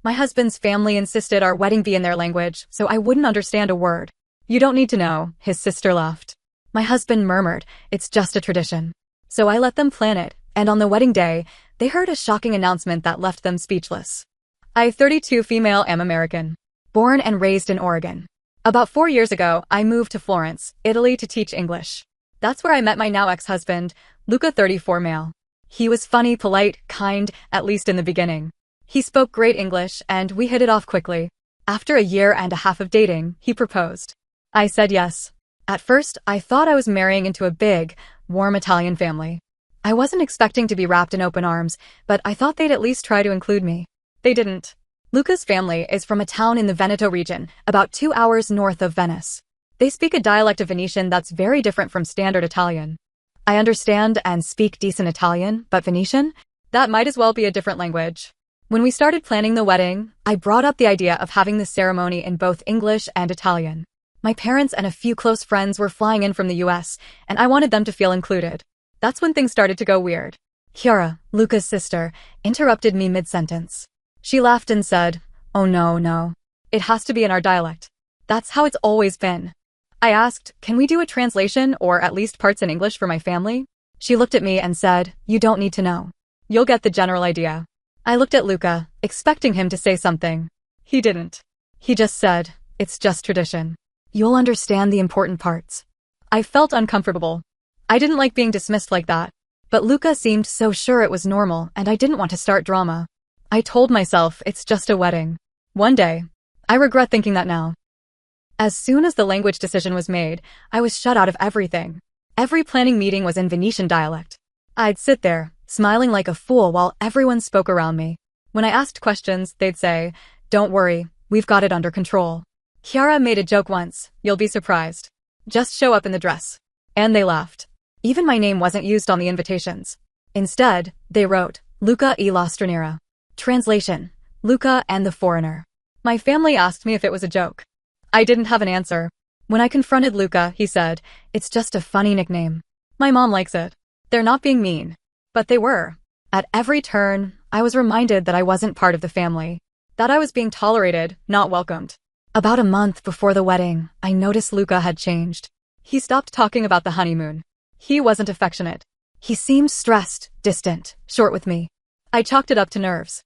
My husband's family insisted our wedding be in their language, so I wouldn't understand a word. You don't need to know, his sister laughed. My husband murmured, it's just a tradition. So I let them plan it, and on the wedding day, they heard a shocking announcement that left them speechless. I, 32 female, am American. Born and raised in Oregon. About 4 years ago, I moved to Florence, Italy to teach English. That's where I met my now ex-husband, Luca, 34 male. He was funny, polite, kind, at least in the beginning. He spoke great English, and we hit it off quickly. After a year and a half of dating, he proposed. I said yes. At first, I thought I was marrying into a big, warm Italian family. I wasn't expecting to be wrapped in open arms, but I thought they'd at least try to include me. They didn't. Luca's family is from a town in the Veneto region, about 2 hours north of Venice. They speak a dialect of Venetian that's very different from standard Italian. I understand and speak decent Italian, but Venetian? That might as well be a different language. When we started planning the wedding, I brought up the idea of having the ceremony in both English and Italian. My parents and a few close friends were flying in from the US, and I wanted them to feel included. That's when things started to go weird. Chiara, Luca's sister, interrupted me mid-sentence. She laughed and said, "Oh no. It has to be in our dialect. That's how it's always been." I asked, "Can we do a translation or at least parts in English for my family?" She looked at me and said, "You don't need to know. You'll get the general idea." I looked at Luca, expecting him to say something. He didn't. He just said, "It's just tradition. You'll understand the important parts." I felt uncomfortable. I didn't like being dismissed like that. But Luca seemed so sure it was normal, and I didn't want to start drama. I told myself it's just a wedding. One day. I regret thinking that now. As soon as the language decision was made, I was shut out of everything. Every planning meeting was in Venetian dialect. I'd sit there, smiling like a fool while everyone spoke around me. When I asked questions, they'd say, "Don't worry, we've got it under control." Chiara made a joke once, "You'll be surprised. Just show up in the dress." And they laughed. Even my name wasn't used on the invitations. Instead, they wrote, Luca e la straniera. Translation, Luca and the foreigner. My family asked me if it was a joke. I didn't have an answer. When I confronted Luca, he said, "It's just a funny nickname. My mom likes it." They're not being mean. But they were. At every turn, I was reminded that I wasn't part of the family. That I was being tolerated, not welcomed. About a month before the wedding, I noticed Luca had changed. He stopped talking about the honeymoon. He wasn't affectionate. He seemed stressed, distant, short with me. I chalked it up to nerves.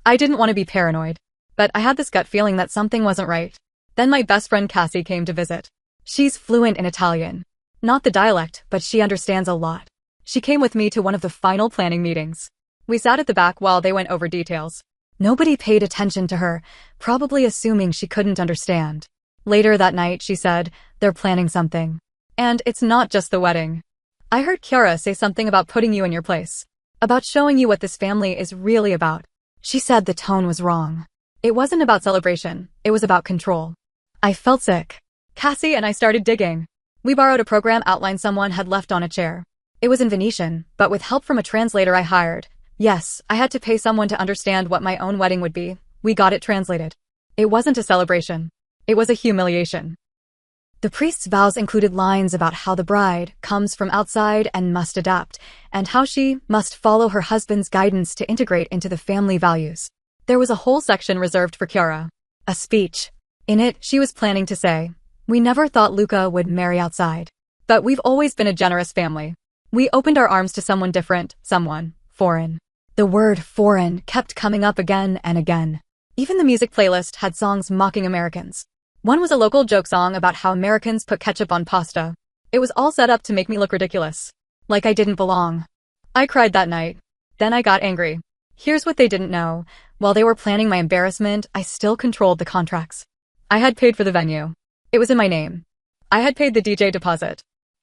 I didn't want to be paranoid. But I had this gut feeling that something wasn't right. Then my best friend Cassie came to visit. She's fluent in Italian. Not the dialect, but she understands a lot. She came with me to one of the final planning meetings. We sat at the back while they went over details. Nobody paid attention to her, probably assuming she couldn't understand. Later that night, she said, "They're planning something. And it's not just the wedding. I heard Chiara say something about putting you in your place. About showing you what this family is really about." She said the tone was wrong. It wasn't about celebration, it was about control. I felt sick. Cassie and I started digging. We borrowed a program outline someone had left on a chair. It was in Venetian, but with help from a translator I hired. Yes, I had to pay someone to understand what my own wedding would be. We got it translated. It wasn't a celebration. It was a humiliation. The priest's vows included lines about how the bride comes from outside and must adapt, and how she must follow her husband's guidance to integrate into the family values. There was a whole section reserved for Chiara. A speech. In it, she was planning to say, "We never thought Luca would marry outside. But we've always been a generous family. We opened our arms to someone different, someone foreign." The word foreign kept coming up again and again. Even the music playlist had songs mocking Americans. One was a local joke song about how Americans put ketchup on pasta. It was all set up to make me look ridiculous. Like I didn't belong. I cried that night. Then I got angry. Here's what they didn't know. While they were planning my embarrassment, I still controlled the contracts. I had paid for the venue. It was in my name. I had paid the DJ deposit.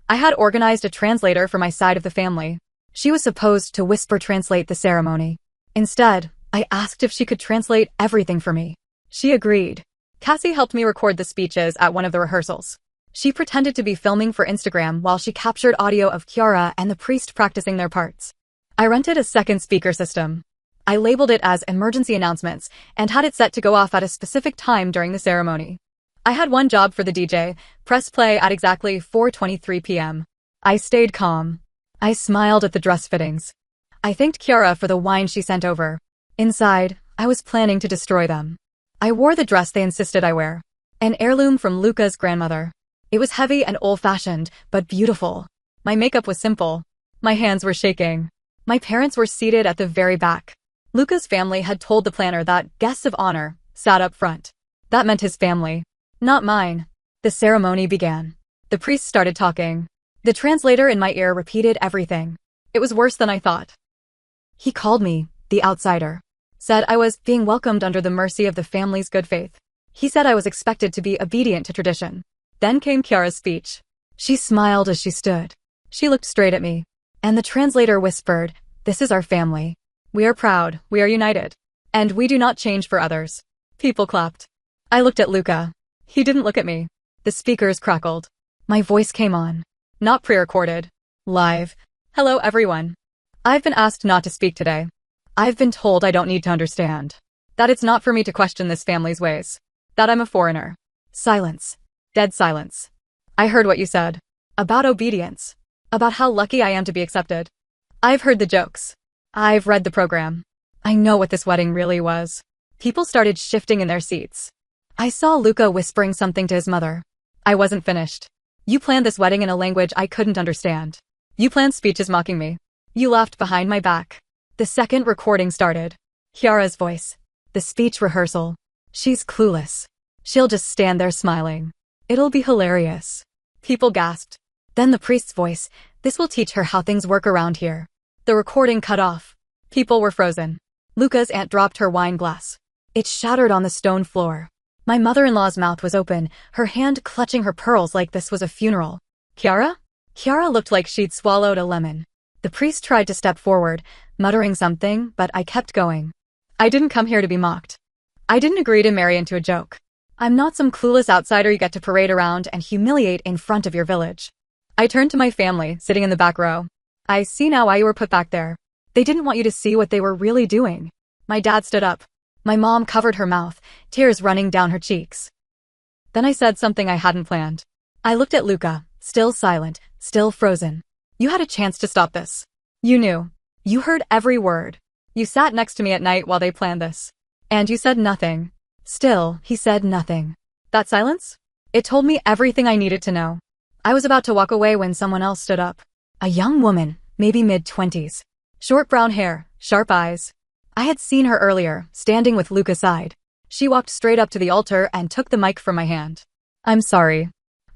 I had organized a translator for my side of the family. She was supposed to whisper translate the ceremony. Instead, I asked if she could translate everything for me. She agreed. Cassie helped me record the speeches at one of the rehearsals. She pretended to be filming for Instagram while she captured audio of Chiara and the priest practicing their parts. I rented a second speaker system. I labeled it as emergency announcements and had it set to go off at a specific time during the ceremony. I had one job for the DJ, press play at exactly 4:23 p.m. I stayed calm. I smiled at the dress fittings. I thanked Chiara for the wine she sent over. Inside, I was planning to destroy them. I wore the dress they insisted I wear. An heirloom from Luca's grandmother. It was heavy and old-fashioned, but beautiful. My makeup was simple. My hands were shaking. My parents were seated at the very back. Luca's family had told the planner that guests of honor sat up front. That meant his family, not mine. The ceremony began. The priest started talking. The translator in my ear repeated everything. It was worse than I thought. He called me the outsider. Said I was being welcomed under the mercy of the family's good faith. He said I was expected to be obedient to tradition. Then came Kiara's speech. She smiled as she stood. She looked straight at me. And the translator whispered, "This is our family. We are proud, we are united. And we do not change for others." People clapped. I looked at Luca. He didn't look at me. The speakers crackled. My voice came on. Not pre-recorded. Live. "Hello everyone. I've been asked not to speak today. I've been told I don't need to understand. That it's not for me to question this family's ways. That I'm a foreigner." Silence. Dead silence. I heard what you said. About obedience. About how lucky I am to be accepted. I've heard the jokes. I've read the program. I know what this wedding really was. People started shifting in their seats. I saw Luca whispering something to his mother. I wasn't finished. "You planned this wedding in a language I couldn't understand. You planned speeches mocking me. You laughed behind my back." The second recording started. Kiara's voice. The speech rehearsal. She's clueless. She'll just stand there smiling. It'll be hilarious. People gasped. Then the priest's voice. "This will teach her how things work around here." The recording cut off. People were frozen. Luca's aunt dropped her wine glass. It shattered on the stone floor. My mother-in-law's mouth was open, her hand clutching her pearls like this was a funeral. "Kiara?" Kiara looked like she'd swallowed a lemon. The priest tried to step forward, muttering something, but I kept going. I didn't come here to be mocked. I didn't agree to marry into a joke. I'm not some clueless outsider you get to parade around and humiliate in front of your village. I turned to my family, sitting in the back row. "I see now why you were put back there. They didn't want you to see what they were really doing." My dad stood up. My mom covered her mouth, tears running down her cheeks. Then I said something I hadn't planned. I looked at Luca, still silent, still frozen. "You had a chance to stop this. You knew. You heard every word. You sat next to me at night while they planned this. And you said nothing." Still, he said nothing. That silence? It told me everything I needed to know. I was about to walk away when someone else stood up. A young woman, maybe mid-20s. Short brown hair, sharp eyes. I had seen her earlier, standing with Luca's side. She walked straight up to the altar and took the mic from my hand. "I'm sorry.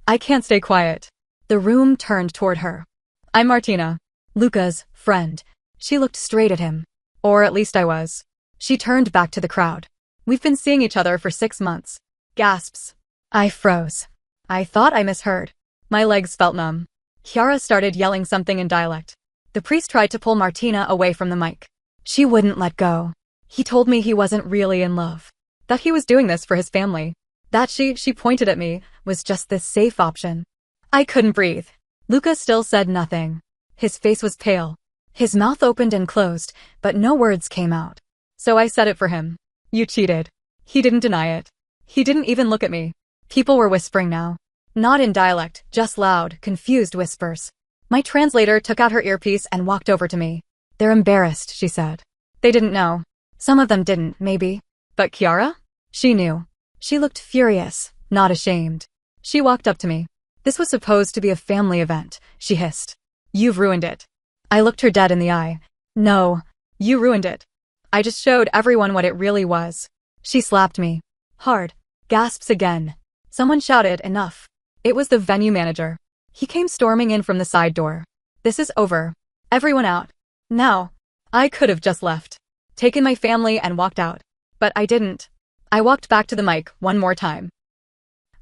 I can't stay quiet." The room turned toward her. "I'm Martina, Luca's friend." She looked straight at him. Or at least I was. She turned back to the crowd. "We've been seeing each other for 6 months. Gasps. I froze. I thought I misheard. My legs felt numb. Kiara started yelling something in dialect. The priest tried to pull Martina away from the mic. She wouldn't let go. He told me he wasn't really in love. That he was doing this for his family. That she pointed at me, was just this safe option. I couldn't breathe. Luca still said nothing. His face was pale. His mouth opened and closed, but no words came out. So I said it for him. "You cheated." He didn't deny it. He didn't even look at me. People were whispering now. Not in dialect, just loud, confused whispers. My translator took out her earpiece and walked over to me. "They're embarrassed," she said. "They didn't know. Some of them didn't, maybe. But Kiara? She knew. She looked furious, not ashamed. She walked up to me. This was supposed to be a family event," she hissed. "You've ruined it." I looked her dead in the eye. "No, you ruined it. I just showed everyone what it really was." She slapped me. Hard. Gasps again. Someone shouted, "Enough." It was the venue manager. He came storming in from the side door. "This is over. Everyone out. Now." I could have just left. Taken my family and walked out. But I didn't. I walked back to the mic one more time.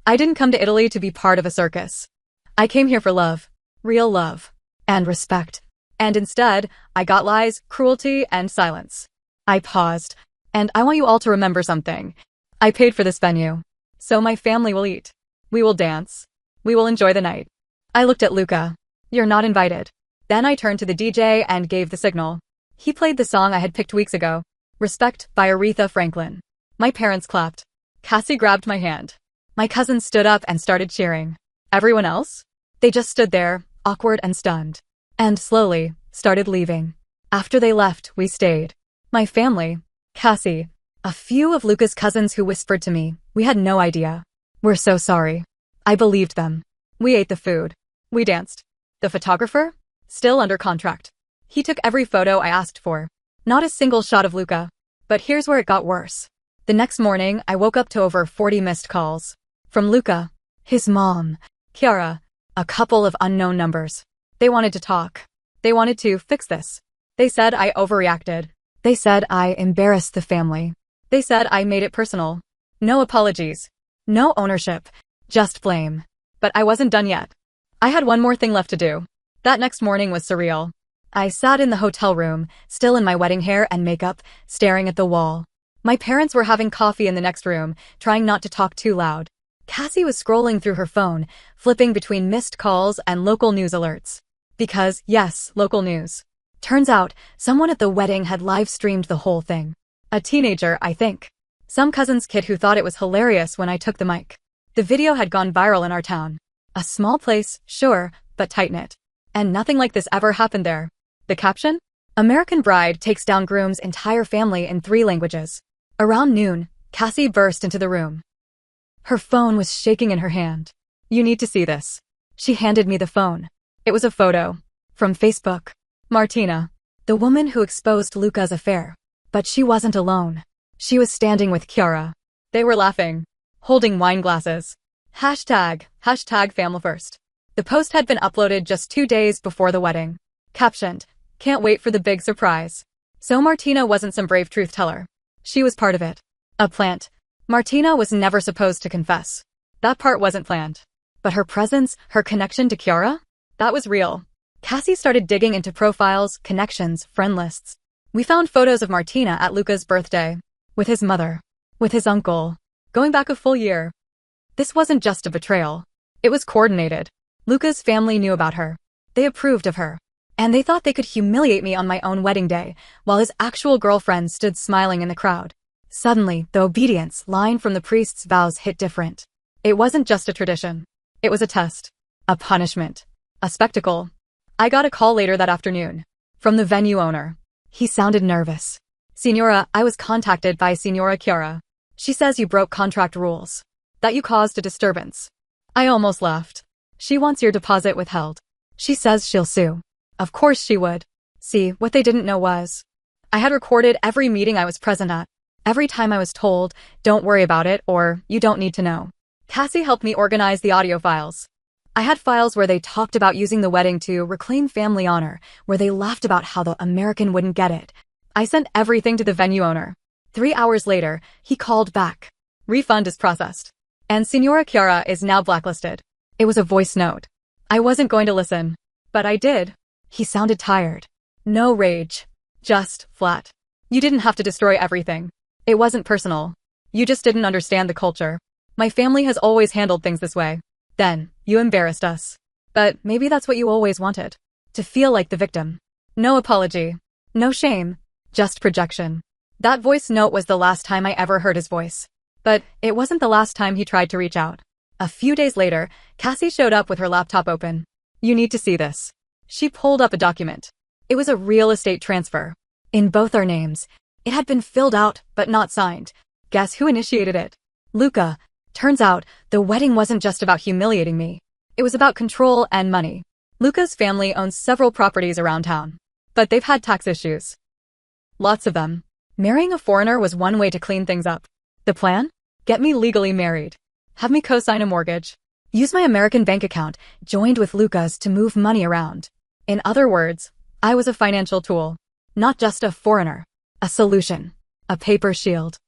I didn't come to Italy to be part of a circus. I came here for love. Real love. And respect. And instead, I got lies, cruelty, and silence. I paused. And I want you all to remember something. I paid for this venue. So my family will eat. We will dance. We will enjoy the night. I looked at Luca. "You're not invited." Then I turned to the DJ and gave the signal. He played the song I had picked weeks ago. Respect by Aretha Franklin. My parents clapped. Cassie grabbed my hand. My cousins stood up and started cheering. Everyone else? They just stood there, awkward and stunned. And slowly, started leaving. After they left, we stayed. My family. Cassie. A few of Luca's cousins who whispered to me, "We had no idea. We're so sorry." I believed them. We ate the food. We danced. The photographer? Still under contract. He took every photo I asked for. Not a single shot of Luca. But here's where it got worse. The next morning, I woke up to over 40 missed calls. From Luca, his mom, Chiara, a couple of unknown numbers. They wanted to talk. They wanted to fix this. They said I overreacted. They said I embarrassed the family. They said I made it personal. No apologies. No ownership. Just blame. But I wasn't done yet. I had one more thing left to do. That next morning was surreal. I sat in the hotel room, still in my wedding hair and makeup, staring at the wall. My parents were having coffee in the next room, trying not to talk too loud. Cassie was scrolling through her phone, flipping between missed calls and local news alerts. Because, yes, local news. Turns out, someone at the wedding had live-streamed the whole thing. A teenager, I think. Some cousin's kid who thought it was hilarious when I took the mic. The video had gone viral in our town. A small place, sure, but tight-knit. And nothing like this ever happened there. The caption? American bride takes down groom's entire family in 3 languages. Around noon, Cassie burst into the room. Her phone was shaking in her hand. You need to see this. She handed me the phone. It was a photo. From Facebook. Martina. The woman who exposed Luca's affair. But she wasn't alone. She was standing with Chiara. They were laughing. Holding wine glasses. Hashtag family first. The post had been uploaded just 2 days before the wedding. Captioned, "Can't wait for the big surprise." So Martina wasn't some brave truth teller. She was part of it. A plant. Martina was never supposed to confess. That part wasn't planned. But her presence, her connection to Chiara? That was real. Cassie started digging into profiles, connections, friend lists. We found photos of Martina at Luca's birthday. With his mother. With his uncle. Going back a full year. This wasn't just a betrayal. It was coordinated. Luca's family knew about her. They approved of her. And they thought they could humiliate me on my own wedding day, while his actual girlfriend stood smiling in the crowd. Suddenly, the obedience line from the priest's vows hit different. It wasn't just a tradition. It was a test. A punishment. A spectacle. I got a call later that afternoon. From the venue owner. He sounded nervous. "Signora, I was contacted by Signora Chiara. She says you broke contract rules. That you caused a disturbance." I almost laughed. "She wants your deposit withheld. She says she'll sue." Of course she would. See, what they didn't know was, I had recorded every meeting I was present at. Every time I was told, "Don't worry about it," or "You don't need to know." Cassie helped me organize the audio files. I had files where they talked about using the wedding to reclaim family honor, where they laughed about how the American wouldn't get it. I sent everything to the venue owner. 3 hours later, he called back. Refund is processed. And Signora Chiara is now blacklisted. It was a voice note. I wasn't going to listen. But I did. He sounded tired. No rage. Just flat. You didn't have to destroy everything. It wasn't personal. You just didn't understand the culture. My family has always handled things this way. Then, you embarrassed us. But maybe that's what you always wanted. To feel like the victim. No apology. No shame. Just projection. That voice note was the last time I ever heard his voice. But it wasn't the last time he tried to reach out. A few days later, Cassie showed up with her laptop open. You need to see this. She pulled up a document. It was a real estate transfer. In both our names. It had been filled out, but not signed. Guess who initiated it? Luca. Turns out, the wedding wasn't just about humiliating me. It was about control and money. Luca's family owns several properties around town. But they've had tax issues. Lots of them. Marrying a foreigner was one way to clean things up. The plan? Get me legally married. Have me co-sign a mortgage. Use my American bank account, joined with Luca's, to move money around. In other words, I was a financial tool. Not just a foreigner. A solution. A paper shield.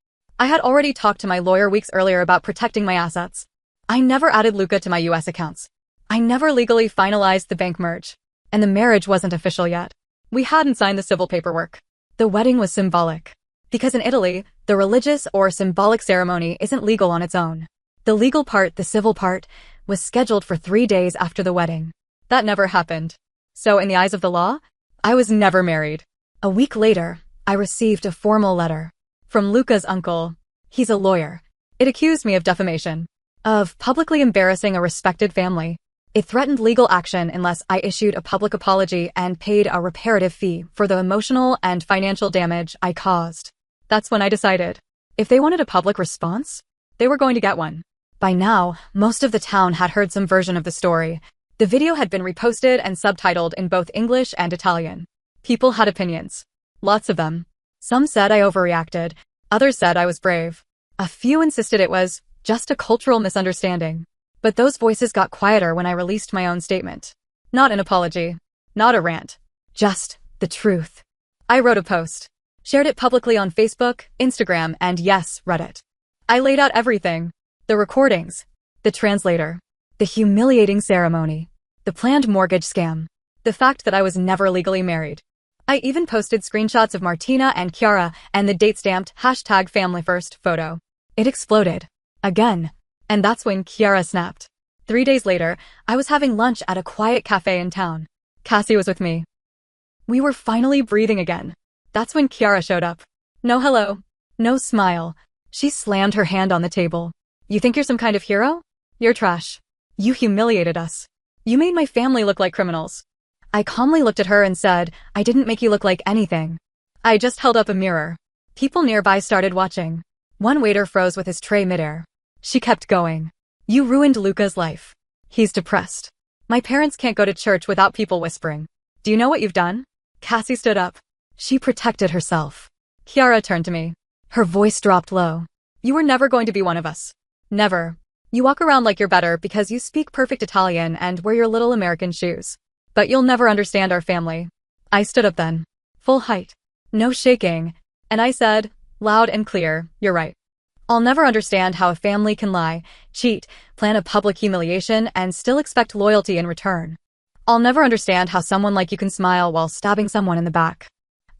I had already talked to my lawyer weeks earlier about protecting my assets. I never added Luca to my US accounts. I never legally finalized the bank merge. And the marriage wasn't official yet. We hadn't signed the civil paperwork. The wedding was symbolic. Because in Italy, the religious or symbolic ceremony isn't legal on its own. The legal part, the civil part, was scheduled for 3 days after the wedding. That never happened. So in the eyes of the law, I was never married. A week later, I received a formal letter. From Luca's uncle. He's a lawyer. It accused me of defamation. Of publicly embarrassing a respected family. It threatened legal action unless I issued a public apology and paid a reparative fee for the emotional and financial damage I caused. That's when I decided. If they wanted a public response, they were going to get one. By now, most of the town had heard some version of the story. The video had been reposted and subtitled in both English and Italian. People had opinions. Lots of them. Some said I overreacted. Others said I was brave. A few insisted it was just a cultural misunderstanding. But those voices got quieter when I released my own statement. Not an apology. Not a rant. Just the truth. I wrote a post. Shared it publicly on Facebook, Instagram, and yes, Reddit. I laid out everything. The recordings. The translator. The humiliating ceremony. The planned mortgage scam. The fact that I was never legally married. I even posted screenshots of Martina and Chiara and the date-stamped #FamilyFirst photo. It exploded. Again. And that's when Chiara snapped. 3 days later, I was having lunch at a quiet cafe in town. Cassie was with me. We were finally breathing again. That's when Chiara showed up. No hello. No smile. She slammed her hand on the table. You think you're some kind of hero? You're trash. You humiliated us. You made my family look like criminals. I calmly looked at her and said, I didn't make you look like anything. I just held up a mirror. People nearby started watching. One waiter froze with his tray midair. She kept going. You ruined Luca's life. He's depressed. My parents can't go to church without people whispering. Do you know what you've done? Cassie stood up. She protected herself. Chiara turned to me. Her voice dropped low. You were never going to be one of us. Never. You walk around like you're better because you speak perfect Italian and wear your little American shoes. But you'll never understand our family. I stood up then. Full height. No shaking. And I said, loud and clear, you're right. I'll never understand how a family can lie, cheat, plan a public humiliation, and still expect loyalty in return. I'll never understand how someone like you can smile while stabbing someone in the back.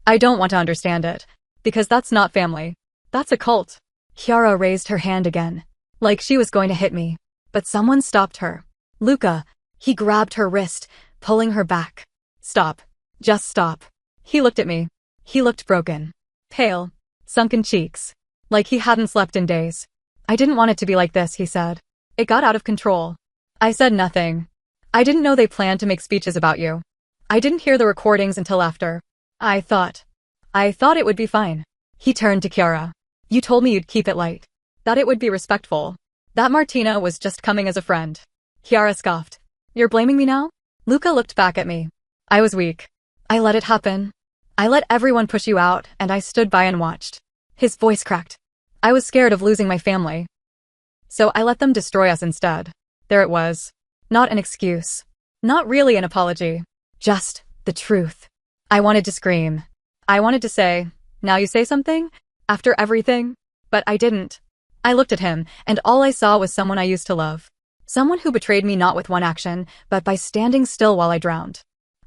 I don't want to understand it. Because that's not family. That's a cult. Chiara raised her hand again. Like she was going to hit me. But someone stopped her. Luca. He grabbed her wrist, pulling her back. Stop. Just stop. He looked at me. He looked broken. Pale. Sunken cheeks. Like he hadn't slept in days. I didn't want it to be like this, he said. It got out of control. I said nothing. I didn't know they planned to make speeches about you. I didn't hear the recordings until after. I thought it would be fine. He turned to Chiara. You told me you'd keep it light. That it would be respectful. That Martina was just coming as a friend. Chiara scoffed. You're blaming me now? Luca looked back at me. I was weak. I let it happen. I let everyone push you out, and I stood by and watched. His voice cracked. I was scared of losing my family. So I let them destroy us instead. There it was. Not an excuse. Not really an apology. Just the truth. I wanted to scream. I wanted to say, now you say something? After everything? But I didn't. I looked at him, and all I saw was someone I used to love. Someone who betrayed me not with one action, but by standing still while I drowned.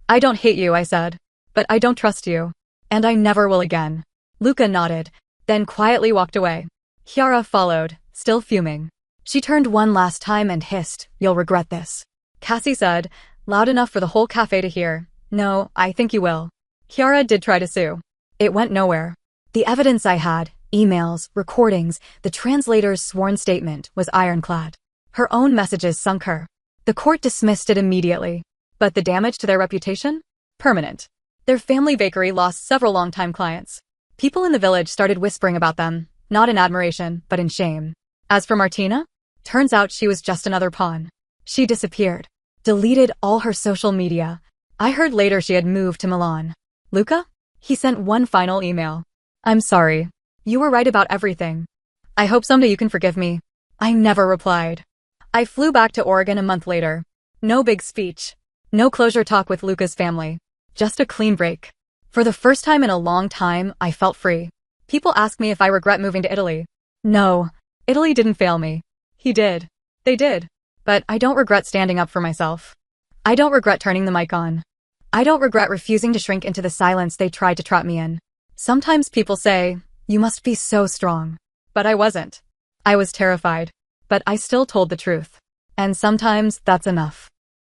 I don't hate you, I said. But I don't trust you. And I never will again. Luca nodded, then quietly walked away. Chiara followed, still fuming. She turned one last time and hissed, you'll regret this. Cassie said, loud enough for the whole cafe to hear, no, I think you will. Chiara did try to sue. It went nowhere. The evidence I had, emails, recordings, the translator's sworn statement, was ironclad. Her own messages sunk her. The court dismissed it immediately. But the damage to their reputation? Permanent. Their family bakery lost several longtime clients. People in the village started whispering about them, not in admiration, but in shame. As for Martina, turns out she was just another pawn. She disappeared. Deleted all her social media. I heard later she had moved to Milan. Luca? He sent one final email. I'm sorry. You were right about everything. I hope someday you can forgive me. I never replied. I flew back to Oregon a month later. No big speech. No closure talk with Luca's family. Just a clean break. For the first time in a long time, I felt free. People ask me if I regret moving to Italy. No. Italy didn't fail me. He did. They did. But I don't regret standing up for myself. I don't regret turning the mic on. I don't regret refusing to shrink into the silence they tried to trap me in. Sometimes people say, you must be so strong. But I wasn't. I was terrified. But I still told the truth. And sometimes that's enough.